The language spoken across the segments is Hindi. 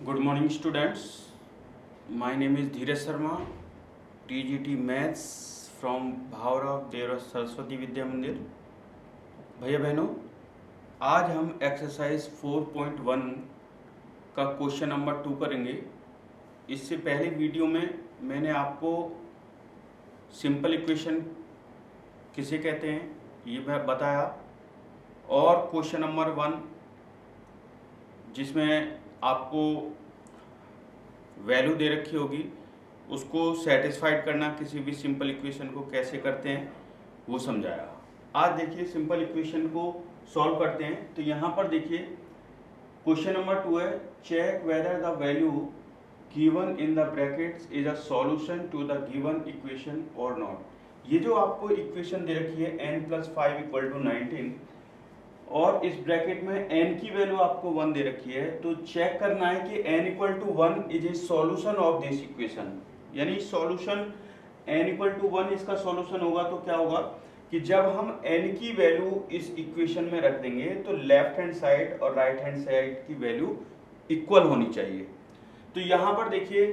Good morning, students. My name is Dheeraj Sharma, TGT Maths from Bhaurao Devraj Saraswati Vidya मंदिर। भैया बहनों, आज हम एक्सरसाइज 4.1 का क्वेश्चन नंबर 2 करेंगे। इससे पहले वीडियो में मैंने आपको सिंपल इक्वेशन किसे कहते हैं ये बताया, और क्वेश्चन नंबर 1 जिसमें आपको वैल्यू दे रखी होगी उसको सेटिस्फाइड करना, किसी भी सिंपल इक्वेशन को कैसे करते हैं वो समझाया। आज देखिए सिंपल इक्वेशन को सॉल्व करते हैं। तो यहाँ पर देखिए क्वेश्चन नंबर 2 है, check whether the value given in the brackets is a solution to the given equation और नॉट। ये जो आपको इक्वेशन दे रखी है n+5 = 19 और इस ब्रैकेट में n की वैल्यू आपको 1 दे रखी है, तो चेक करना है कि n = 1 is a solution of this equation. यानी सॉल्यूशन n = 1 इसका सॉल्यूशन होगा तो क्या होगा कि जब हम n की वैल्यू इस इक्वेशन में रख देंगे तो लेफ्ट हैंड साइड और राइट हैंड साइड की वैल्यू इक्वल होनी चाहिए। तो यहाँ पर देखिए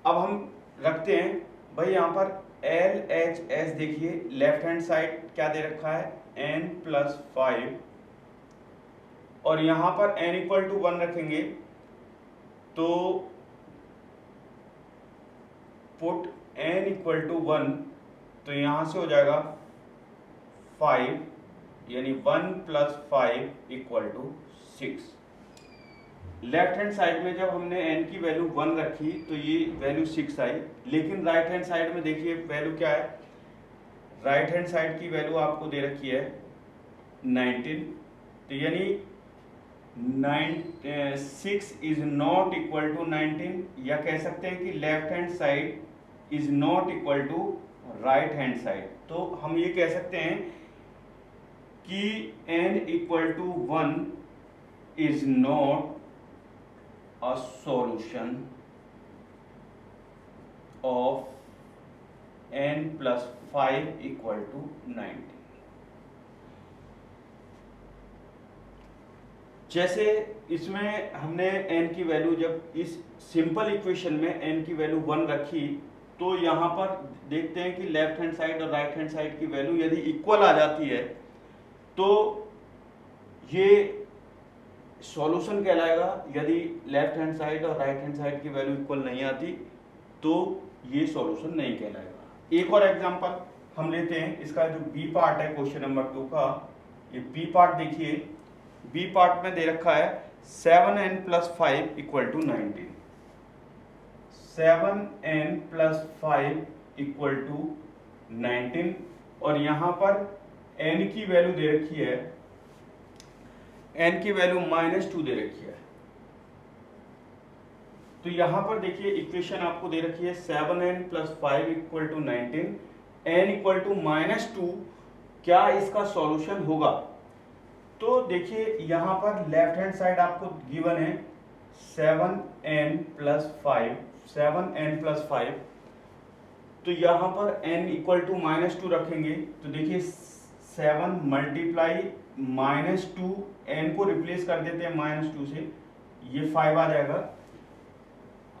अब हम रखते हैं भाई, यहाँ पर LHS देखिए लेफ्ट हैंड साइड क्या दे रखा है n+5 और यहाँ पर n = 1 रखेंगे तो पुट n = 1, तो यहाँ से हो जाएगा 5, यानी 1 + 5 = 6। लेफ्ट हैंड साइड में जब हमने n की वैल्यू 1 रखी तो ये वैल्यू 6 आई, लेकिन राइट हैंड साइड में देखिए वैल्यू क्या है, राइट हैंड साइड की वैल्यू आपको दे रखी है 19। तो यानी 6 इज नॉट इक्वल टू 19, या कह सकते हैं कि left hand side is not equal to right hand side. तो हम ये कह सकते हैं कि n = 1 is not a solution of n+5 = 19। जैसे इसमें हमने n की वैल्यू, जब इस सिंपल इक्वेशन में n की वैल्यू 1 रखी तो यहाँ पर देखते हैं कि लेफ्ट हैंड साइड और राइट हैंड साइड की वैल्यू यदि इक्वल आ जाती है तो ये सॉल्यूशन कहलाएगा। यदि लेफ्ट हैंड साइड और राइट हैंड साइड की वैल्यू इक्वल नहीं आती तो ये सॉल्यूशन नहीं कहलाएगा। एक और एग्जांपल हम लेते हैं, इसका जो बी पार्ट है क्वेश्चन नंबर 2 का, ये बी पार्ट देखिए। बी पार्ट में दे रखा है 7n+5 = 19। 7n+5 = 19 और यहाँ पर n की वैल्यू दे रखी है, n की वैल्यू -2 दे रखी है। तो यहाँ पर देखिए इक्वेशन आपको दे रखी है 7n+5 = 19, n = -2, क्या इसका सॉल्यूशन होगा? तो देखिए यहाँ पर लेफ्ट हैंड साइड आपको गिवन है 7n+5, तो यहाँ पर n = -2 रखेंगे तो देखिए 7 × -2, n को रिप्लेस कर देते हैं -2 से, ये 5 आ जाएगा।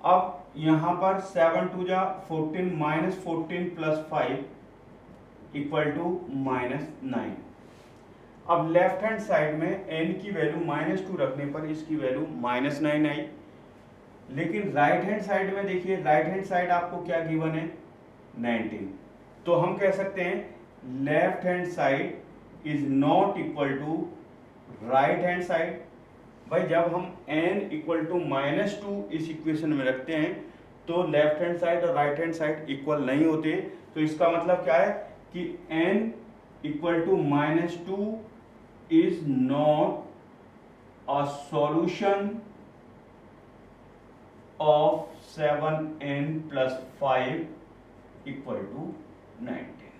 अब यहाँ पर 7 × 2 = 14, -14 + 5 = -9। अब लेफ्ट हैंड साइड में n की वैल्यू -2 रखने पर इसकी वैल्यू -9 आई, लेकिन राइट हैंड साइड में देखिए, राइट हैंड साइड आपको क्या गिवन है 19। तो हम कह सकते हैं left hand side is not equal to right hand side. भाई जब हम n = -2 इस इक्वेशन में रखते हैं तो लेफ्ट हैंड साइड और राइट हैंड साइड इक्वल नहीं होते, तो इसका मतलब क्या है कि n = -2 is not a solution of 7n+5 = 19।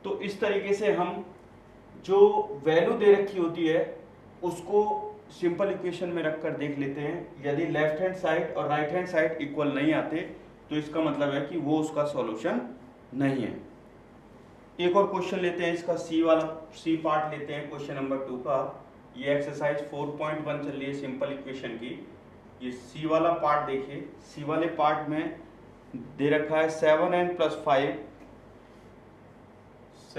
तो इस तरीके से हम जो वैल्यू दे रखी होती है उसको सिंपल इक्वेशन में रखकर देख लेते हैं। यदि लेफ्ट हैंड साइड और राइट हैंड साइड इक्वल नहीं आते तो इसका मतलब है कि वो उसका सॉल्यूशन नहीं है। एक और क्वेश्चन लेते हैं, इसका सी पार्ट लेते हैं क्वेश्चन नंबर 2 का। ये एक्सरसाइज 4.1 चल रही है सिंपल इक्वेशन की। ये सी वाला पार्ट देखिए, सी वाले पार्ट में दे रखा है 7n + 5 =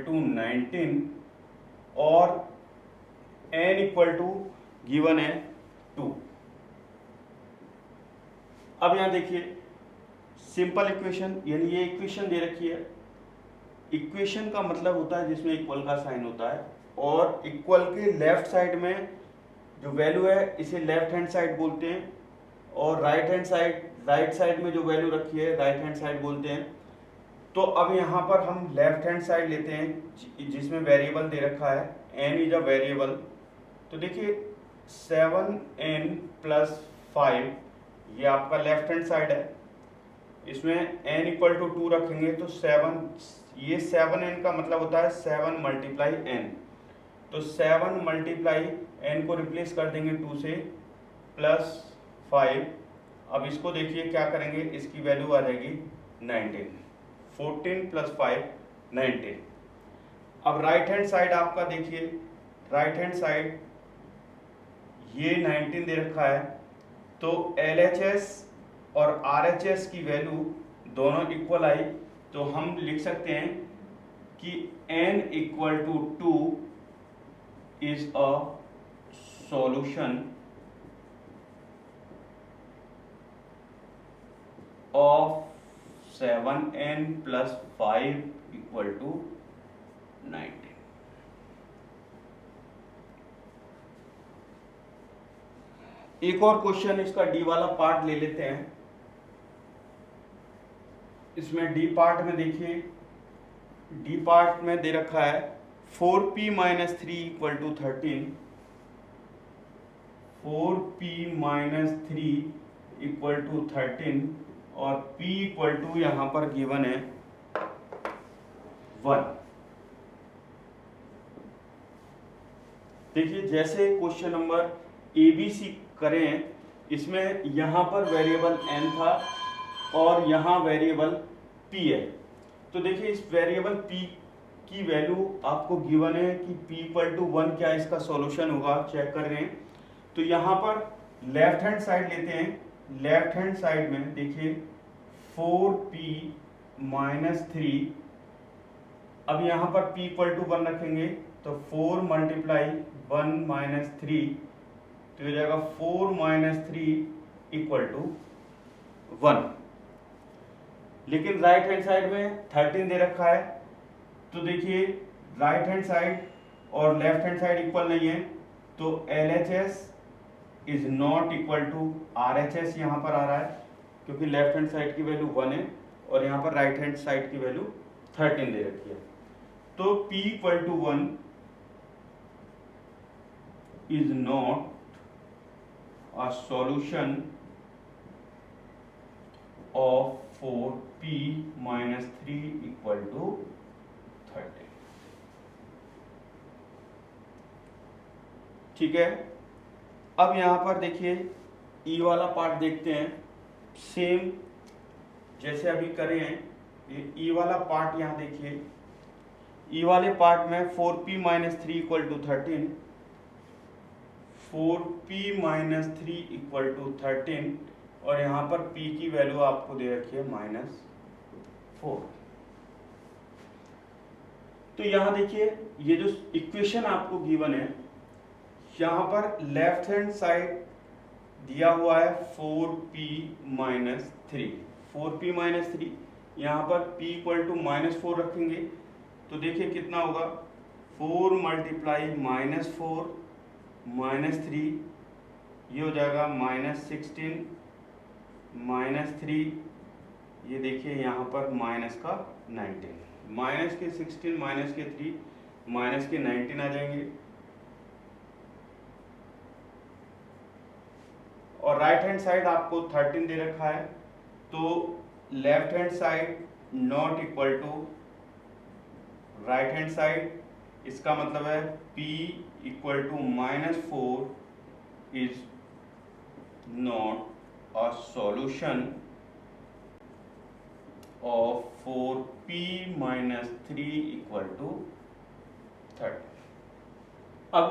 19 और n = गिवन है 2। अब यहां देखिए सिंपल इक्वेशन, यानी ये इक्वेशन दे रखी है। इक्वेशन का मतलब होता है जिसमें इक्वल का साइन होता है, और इक्वल के लेफ्ट साइड में जो वैल्यू है इसे लेफ्ट हैंड साइड बोलते हैं, और राइट साइड में जो वैल्यू रखी है राइट हैंड साइड बोलते हैं। तो अब यहाँ पर हम लेफ्ट हैंड साइड लेते हैं जिसमें वेरिएबल दे रखा है n इज अ वेरिएबल। तो देखिए 7n + 5 ये आपका लेफ्ट हैंड साइड है, इसमें n = 2 रखेंगे तो 7, ये 7n का मतलब होता है 7 × n। तो 7 × n को रिप्लेस कर देंगे 2 से +5। अब इसको देखिए क्या करेंगे, इसकी वैल्यू आ जाएगी 19। 14 + 5 19। अब राइट हैंड साइड आपका देखिए, राइट हैंड साइड ये 19 दे रखा है, तो LHS और RHS की वैल्यू दोनों इक्वल आई, तो हम लिख सकते हैं कि n = 2 is a solution of 7n + 5 = 19। एक और क्वेश्चन इसका डी वाला पार्ट ले लेते हैं। इसमें डी पार्ट में देखिए, डी पार्ट में दे रखा है 4p - 3 = 13। 4p - 3 = 13 और p = यहाँ पर गिवन है 1। देखिए जैसे क्वेश्चन नंबर ABC करें, इसमें यहाँ पर वेरिएबल n था और यहाँ वेरिएबल p है। तो देखिए इस वेरिएबल p की वैल्यू आपको गिवन है कि p = 1, क्या इसका सॉल्यूशन होगा, चेक कर रहे हैं। तो यहाँ पर लेफ्ट हैंड साइड लेते हैं, लेफ्ट हैंड साइड में देखिए 4p - 3। अब यहाँ पर p = 1 रखेंगे तो 4 × 1 - 3, तो हो जाएगा 4 - 3 = 1। लेकिन राइट हैंड साइड में 13 दे रखा है, तो देखिए राइट हैंड साइड और लेफ्ट हैंड साइड इक्वल नहीं है, तो LHS is not equal to RHS यहाँ पर आ रहा है, क्योंकि लेफ्ट हैंड साइड की वैल्यू 1 है और यहाँ पर राइट हैंड साइड की वैल्यू 13 दे रखी है। तो p = 1 is not a solution of 4p - 3 = 13। ठीक है। अब यहाँ पर देखिए ई वाला पार्ट देखते हैं, सेम जैसे अभी करें हैं। ये ई वाला पार्ट यहाँ देखिए, ई वाले पार्ट में 4p - 3 = 13, 4p - 3 = 13 और यहाँ पर p की वैल्यू आपको दे रखी है -4। तो यहाँ देखिए ये जो इक्वेशन आपको गिवन है, यहाँ पर लेफ्ट हैंड साइड दिया हुआ है 4p - 3, 4p - 3, यहाँ पर p = -4 रखेंगे तो देखिए कितना होगा, 4 × -4 -3, ये हो जाएगा -16 -3, ये देखिए यहाँ पर -19, -16 -3 -19 आ जाएंगे। और राइट हैंड साइड आपको 13 दे रखा है, तो left hand side not equal to right hand side, इसका मतलब है p = -4 is not a solution of 4p - 3 = 30। अब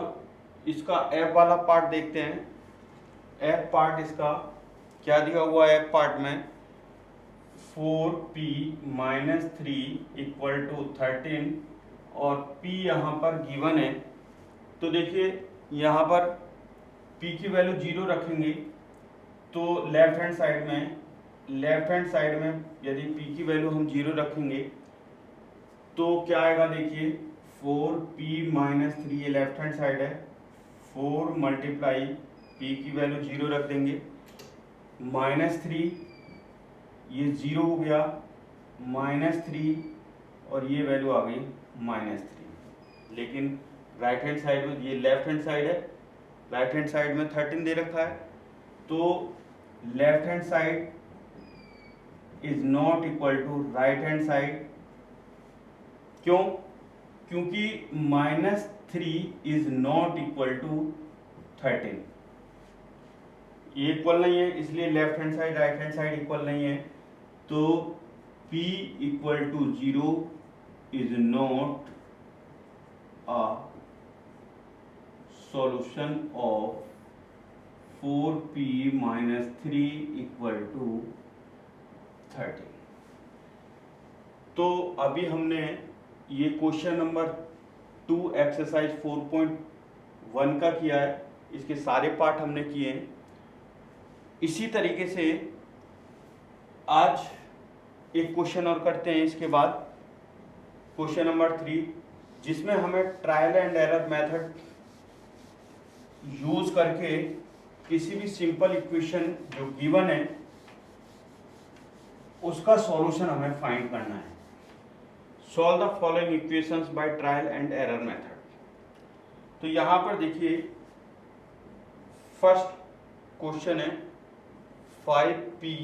इसका एफ वाला पार्ट देखते हैं। एफ पार्ट इसका क्या दिया हुआ है? एफ पार्ट में 4p माइनस 3 इक्वल टू 13 और p यहाँ पर गिवन है। तो देखिए यहाँ पर p की वैल्यू 0 रखेंगे तो लेफ्ट हैंड साइड में यदि p की वैल्यू हम 0 रखेंगे तो क्या आएगा? देखिए 4p माइनस 3, ये लेफ्ट हैंड साइड है, 4 मल्टीप्लाई p की वैल्यू 0 रख देंगे, माइनस 3, ये 0 हो गया, माइनस 3 और ये वैल्यू आ गई माइनस 3। लेकिन राइट हैंड साइड में, ये लेफ्ट हैंड साइड है, राइट हैंड साइड में 13 दे रखा है, तो left hand side is not equal to right hand side. क्यों? क्योंकि minus 3 is not equal to 13, ये इक्वल नहीं है, इसलिए left hand side right hand side equal नहीं है। तो p equal to 0 is not a solution of 4p minus 3 equal to 13। तो अभी हमने ये क्वेश्चन नंबर 2 एक्सरसाइज 4.1 का किया है, इसके सारे पार्ट हमने किए हैं। इसी तरीके से आज एक क्वेश्चन और करते हैं, इसके बाद क्वेश्चन नंबर 3, जिसमें हमें trial and error method use करके किसी भी सिंपल इक्वेशन जो गिवन है उसका सॉल्यूशन हमें फाइंड करना है। Solve the following equations by trial and error method. तो यहां पर देखिए फर्स्ट क्वेश्चन है 5p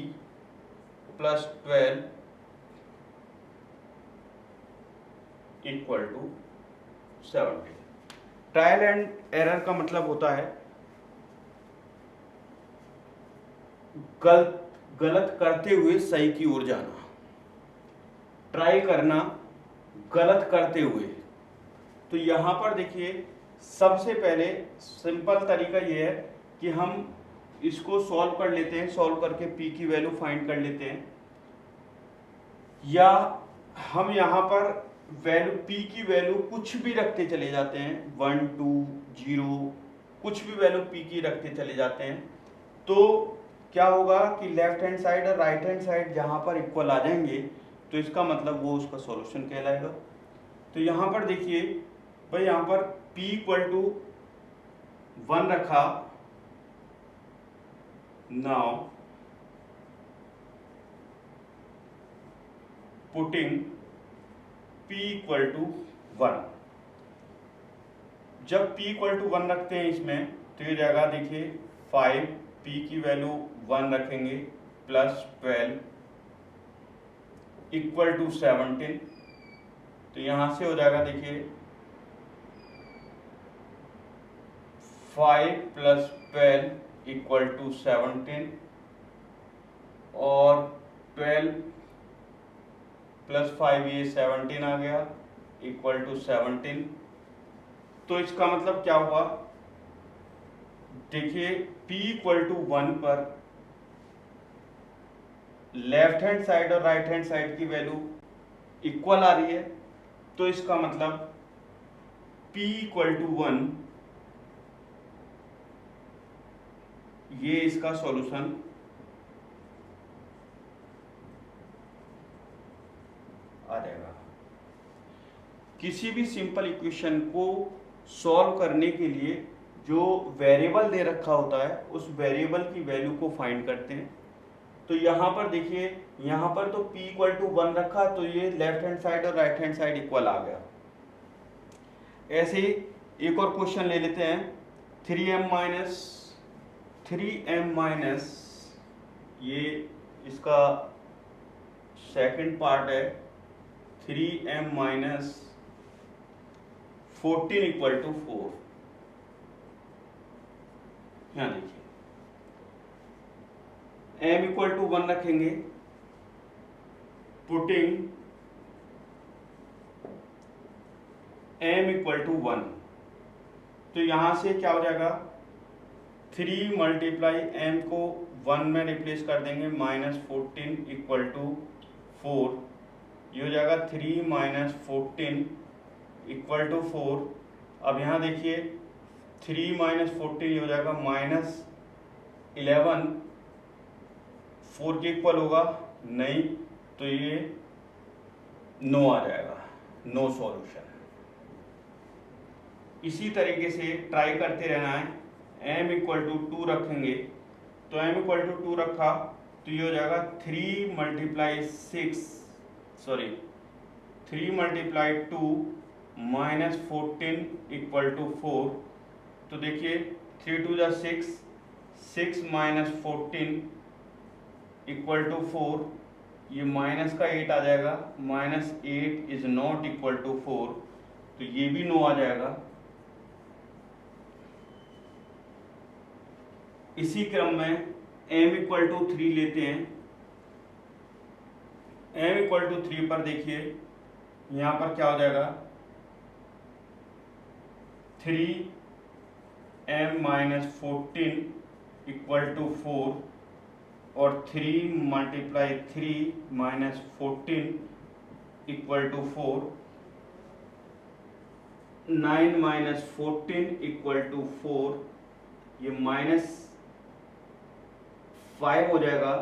plus 12 equal to 70। Trial and error का मतलब होता है गलत करते हुए सही की ओर जाना, ट्राई करना गलत करते हुए। तो यहां पर देखिए सबसे पहले सिंपल तरीका ये है कि हम इसको सॉल्व कर लेते हैं, सॉल्व करके p की वैल्यू फाइंड कर लेते हैं, या हम यहाँ पर वैल्यू p की वैल्यू कुछ भी रखते चले जाते हैं, 1 2 0 कुछ भी वैल्यू p की रखते चले जाते हैं। तो क्या होगा कि लेफ्ट हैंड साइड और राइट हैंड साइड जहाँ पर इक्वल आ जाएंगे तो इसका मतलब वो उसका सॉल्यूशन कहलाएगा। तो यहाँ पर देखिए भाई, यहाँ पर p इक्वल टू 1 रखा, now putting p equal to 1। जब p इक्वल टू 1 रखते हैं इसमें तो ये जगह देखिए 5, p की वैल्यू 1 रखेंगे, प्लस 12 इक्वल टू 17। तो यहां से हो जाएगा देखिए 5 प्लस 12 इक्वल टू 17 और 12 प्लस 5 ये 17 आ गया इक्वल टू 17। तो इसका मतलब क्या हुआ? देखिए p इक्वल टू 1 पर लेफ्ट हैंड साइड और राइट हैंड साइड की वैल्यू इक्वल आ रही है, तो इसका मतलब p इक्वल टू 1 ये इसका सॉल्यूशन आ जाएगा। किसी भी सिंपल इक्वेशन को सॉल्व करने के लिए जो वेरिएबल दे रखा होता है उस वेरिएबल की वैल्यू को फाइंड करते हैं। तो यहाँ पर देखिए, यहाँ पर तो p इक्वल टू 1 रखा, तो ये लेफ्ट हैंड साइड और राइट हैंड साइड इक्वल आ गया। ऐसे ही एक और क्वेश्चन ले लेते हैं, 3m माइनस ये इसका सेकंड पार्ट है, 3m माइनस 14 इक्वल टू 4। यहाँ देखिए m इक्वल टू 1 रखेंगे, पुटिंग m इक्वल टू 1, तो यहाँ से क्या हो जाएगा 3 मल्टीप्लाई m को 1 में रिप्लेस कर देंगे -14 इक्वल टू 4, ये हो जाएगा 3 माइनस 14 इक्वल टू 4। अब यहाँ देखिए 3 माइनस 14 ये हो जाएगा -11, 4 के इक्वल होगा नहीं, तो ये नो आ जाएगा, नो सॉल्यूशन। इसी तरीके से ट्राई करते रहना है। m इक्वल टू 2 रखेंगे, तो m इक्वल टू 2 रखा तो ये हो जाएगा 3 मल्टीप्लाई 2 माइनस 14 इक्वल टू 4। तो देखिए 3 2 जा 6, 6 माइनस 14 इक्वल टू 4, ये माइनस का 8 आ जाएगा, -8 इज नॉट इक्वल टू 4, तो ये भी नो आ जाएगा। इसी क्रम में m इक्वल टू 3 लेते हैं। m इक्वल टू 3 पर देखिए यहाँ पर क्या हो जाएगा 3m माइनस 14 इक्वल टू 4 और 3 multiply 3 minus 14 equal to 4, 9 minus 14 equal to 4, ये -5 हो जाएगा,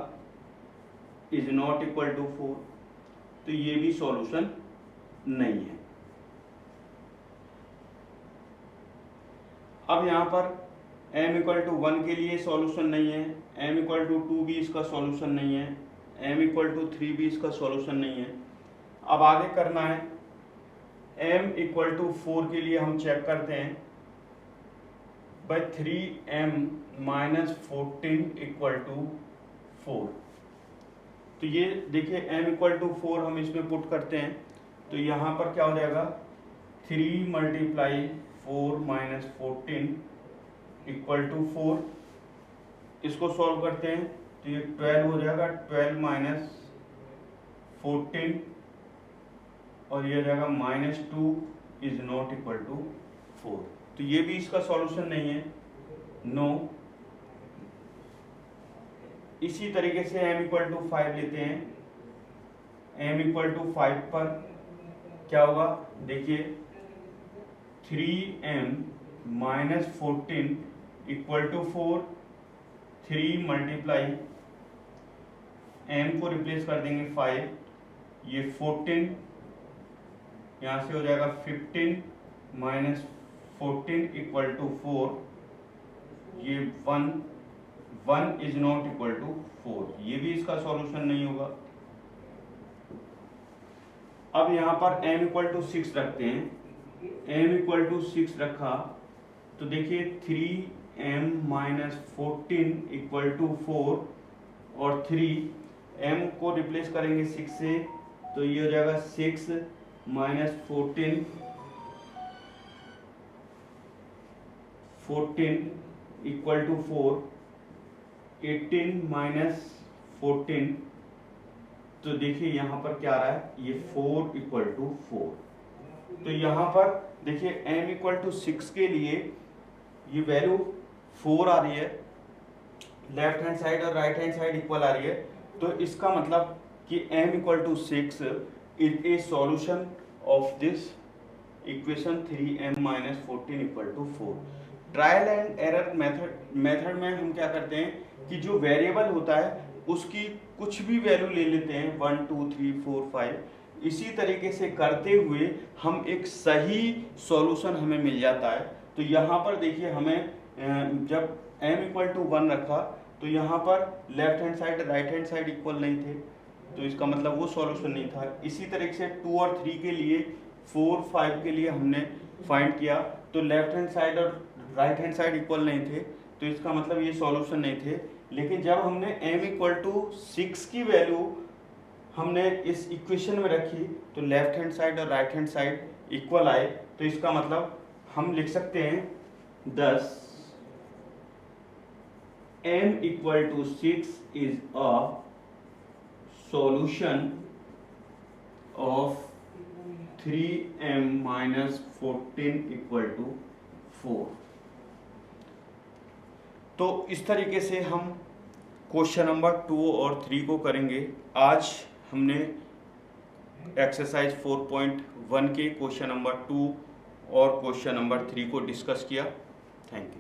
इज नॉट इक्वल टू 4, तो ये भी सॉल्यूशन नहीं है। अब यहाँ पर m इक्वल टू 1 के लिए सॉल्यूशन नहीं है, m इक्वल टू 2 भी इसका सॉल्यूशन नहीं है, m इक्वल टू 3 भी इसका सॉल्यूशन नहीं है। अब आगे करना है m इक्वल टू 4 के लिए हम चेक करते हैं bye 3m minus 14 equal to 4। तो ये देखिए m इक्वल टू 4 हम इसमें पुट करते हैं, तो यहाँ पर क्या हो जाएगा 3 मल्टीप्लाई 4 माइनस 14 इक्वल टू 4। इसको सॉल्व करते हैं तो ये 12 हो जाएगा, 12 माइनस 14 और ये हो जाएगा -2 इज नॉट इक्वल टू 4, तो ये भी इसका सॉल्यूशन नहीं है, नो। इसी तरीके से m इक्वल टू 5 लेते हैं। m इक्वल टू 5 पर क्या होगा देखिए 3m minus 14 equal to 4, 3 multiply m को रिप्लेस कर देंगे 5, ये 14 यहाँ से हो जाएगा 15 माइनस 14 इक्वल टू 4, ये 1 इज नॉट इक्वल टू 4, ये भी इसका सॉल्यूशन नहीं होगा। अब यहाँ पर m इक्वल टू 6 रखते हैं। m इक्वल टू 6 रखा तो देखिए 3m माइनस 14 इक्वल टू 4 और 3m को रिप्लेस करेंगे 6 से, तो ये हो जाएगा 6 माइनस 14 इक्वल टू 4, 18 माइनस 14, तो देखिए यहाँ पर क्या आ रहा है ये 4 इक्वल टू 4। तो यहाँ पर देखिए m इक्वल टू 6 के लिए ये वैल्यू 4 आ रही है, लेफ्ट हैंड साइड और राइट हैंड साइड इक्वल आ रही है, तो इसका मतलब कि m equal to 6 is a solution of this equation 3m minus 14 equal to 4। Trial and error method में हम क्या करते हैं कि जो वेरिएबल होता है उसकी कुछ भी वैल्यू ले लेते हैं 1 2 3 4 5, इसी तरीके से करते हुए हम एक सही सॉल्यूशन हमें मिल जाता है। तो यहाँ पर देखिए हमें जब m इक्वल टू 1 रखा तो यहाँ पर left hand side right hand side equal नहीं थे, तो इसका मतलब वो सॉल्यूशन नहीं था। इसी तरीके से 2 और 3 के लिए 4 5 के लिए हमने फाइंड किया तो लेफ्ट हैंड साइड और राइट हैंड साइड इक्वल नहीं थे, तो इसका मतलब ये सॉल्यूशन नहीं थे। लेकिन जब हमने m इक्वल टू 6 की वैल्यू हमने इस इक्वेशन में रखी तो लेफ्ट हैंड साइड और राइट हैंड साइड इक्वल आए, तो इसका मतलब हम लिख सकते हैं 10 m equal to 6 is a solution of 3m minus 14 equal to 4। तो इस तरीके से हम क्वेश्चन नंबर 2 और 3 को करेंगे। आज हमने एक्सरसाइज 4.1 के क्वेश्चन नंबर 2 और क्वेश्चन नंबर 3 को डिस्कस किया। Thank you.